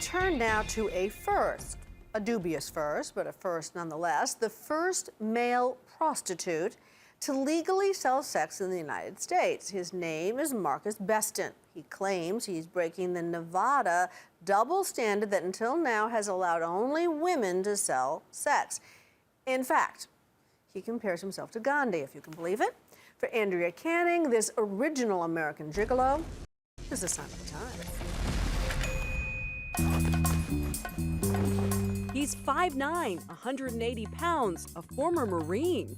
turn now to a first, a dubious first, but a first nonetheless, the first male prostitute to legally sell sex in the United States. His name is Marcus Beston. He claims he's breaking the Nevada double standard that until now has allowed only women to sell sex. In fact, he compares himself to Gandhi, if you can believe it. For Andrea Canning, this original American gigolo is a sign of the times. He's 5'9", 180 pounds, a former Marine.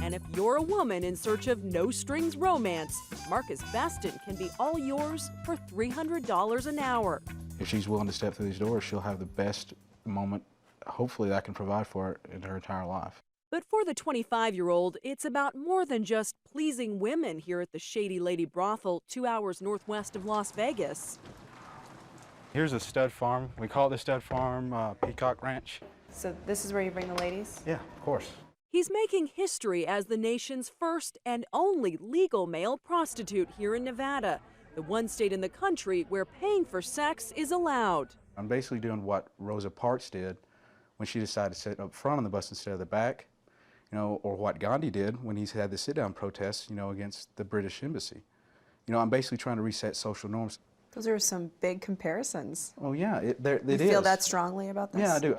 And if you're a woman in search of no-strings romance, Marcus Beston can be all yours for $300 an hour. If she's willing to step through these doors, she'll have the best moment, hopefully, that I can provide for her in her entire life. But for the 25-year-old, it's about more than just pleasing women here at the Shady Lady Brothel 2 hours northwest of Las Vegas. Here's a stud farm. We call it the stud farm Peacock Ranch. So this is where you bring the ladies? Yeah, of course. He's making history as the nation's first and only legal male prostitute here in Nevada, the one state in the country where paying for sex is allowed. I'm basically doing what Rosa Parks did when she decided to sit up front on the bus instead of the back, you know, or what Gandhi did when he had the sit-down protests, you know, against the British embassy. You know, I'm basically trying to reset social norms. Those are some big comparisons. Oh yeah, it You feel that strongly about this? Yeah, I do.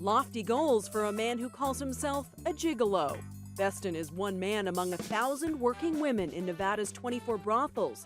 Lofty goals for a man who calls himself a gigolo. Beston is one man among 1,000 working women in Nevada's 24 brothels.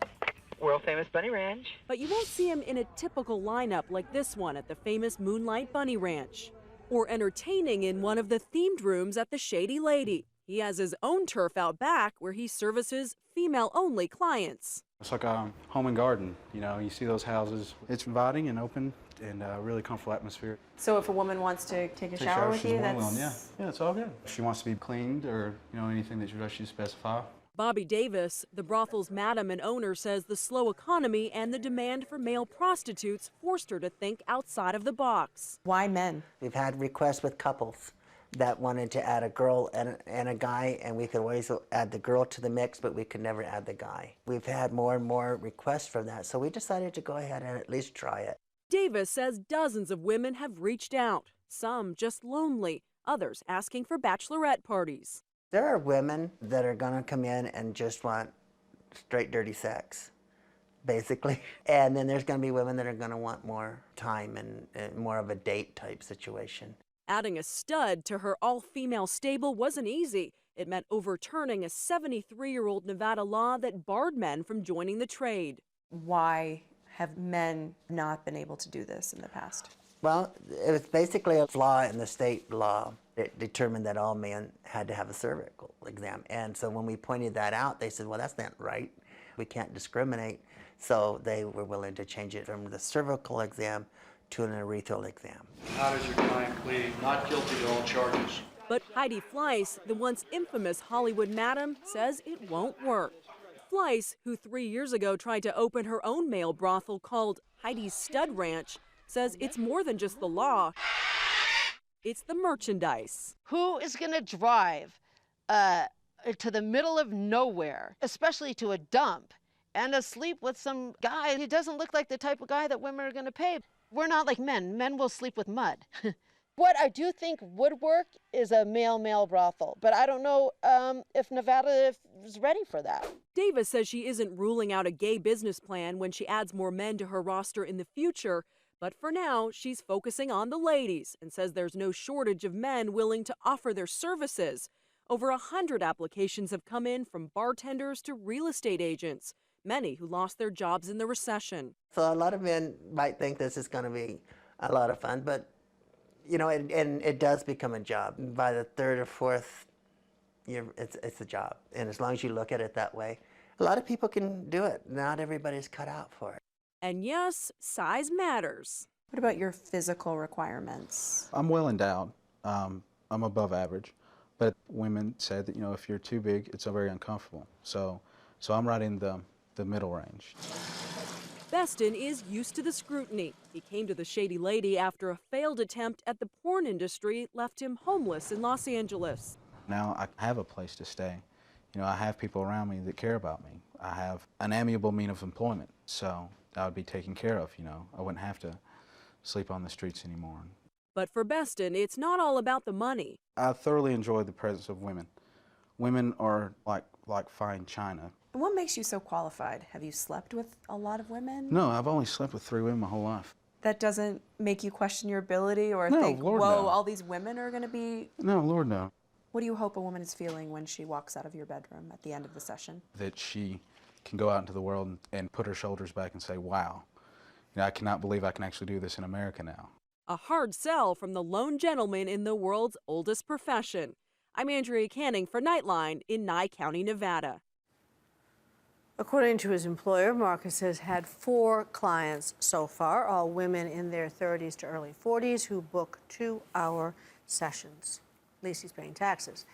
World-famous Bunny Ranch. But you won't see him in a typical lineup like this one at the famous Moonlight Bunny Ranch, or entertaining in one of the themed rooms at the Shady Lady. He has his own turf out back where he services female-only clients. It's like a home and garden, you know, you see those houses. It's inviting and open and a really comfortable atmosphere. So if a woman wants to take a shower with she's you, more that's... willing, yeah, it's all good. If she wants to be cleaned or, you know, anything that you specify. Bobby Davis, the brothel's madam and owner, says the slow economy and the demand for male prostitutes forced her to think outside of the box. Why men? We've had requests with couples that wanted to add a girl and a guy, and we could always add the girl to the mix, but we could never add the guy. We've had more and more requests for that, so we decided to go ahead and at least try it. Davis says dozens of women have reached out, some just lonely, others asking for bachelorette parties. There are women that are gonna come in and just want straight dirty sex, basically. And then there's gonna be women that are gonna want more time and more of a date type situation. Adding a stud to her all-female stable wasn't easy. It meant overturning a 73-year-old Nevada law that barred men from joining the trade. Why have men not been able to do this in the past? Well, it was basically a flaw in the state law. It determined that all men had to have a cervical exam. And so when we pointed that out, they said, well, that's not right. We can't discriminate. So they were willing to change it from the cervical exam to an urethral exam. How does your client plead not guilty to all charges? But Heidi Fleiss, the once infamous Hollywood madam, says it won't work. Fleiss, who 3 years ago tried to open her own male brothel called Heidi's Stud Ranch, says it's more than just the law, it's the merchandise. Who is going to drive to the middle of nowhere, especially to a dump, and sleep with some guy who doesn't look like the type of guy that women are going to pay? We're not like men. Men will sleep with mud. What I do think would work is a male-male brothel, but I don't know if Nevada is ready for that. Davis says she isn't ruling out a gay business plan when she adds more men to her roster in the future, but for now, she's focusing on the ladies and says there's no shortage of men willing to offer their services. Over 100 applications have come in from bartenders to real estate agents, many who lost their jobs in the recession. So a lot of men might think this is going to be a lot of fun, but you know, and it does become a job. By the third or fourth year, it's a job. And as long as you look at it that way, a lot of people can do it. Not everybody's cut out for it. And yes, size matters. What about your physical requirements? I'm well endowed. I'm above average. But women said that, you know, if you're too big, it's very uncomfortable. So I'm right in the middle range. Beston is used to the scrutiny. He came to the Shady Lady after a failed attempt at the porn industry left him homeless in Los Angeles. Now I have a place to stay. You know, I have people around me that care about me. I have an amiable means of employment. So I would be taken care of, you know. I wouldn't have to sleep on the streets anymore. But for Beston, it's not all about the money. I thoroughly enjoy the presence of women. Women are like fine china. And what makes you so qualified? Have you slept with a lot of women? No, I've only slept with 3 women my whole life. That doesn't make you question your ability or No, think, Lord, whoa, no. all these women are going to be... No, Lord, no. What do you hope a woman is feeling when she walks out of your bedroom at the end of the session? That she can go out into the world and put her shoulders back and say, wow, you know, I cannot believe I can actually do this in America now. A hard sell from the lone gentleman in the world's oldest profession. I'm Andrea Canning for Nightline in Nye County, Nevada. According to his employer, Marcus has had 4 clients so far, all women in their 30s to early 40s who book 2-hour sessions. At least he's paying taxes.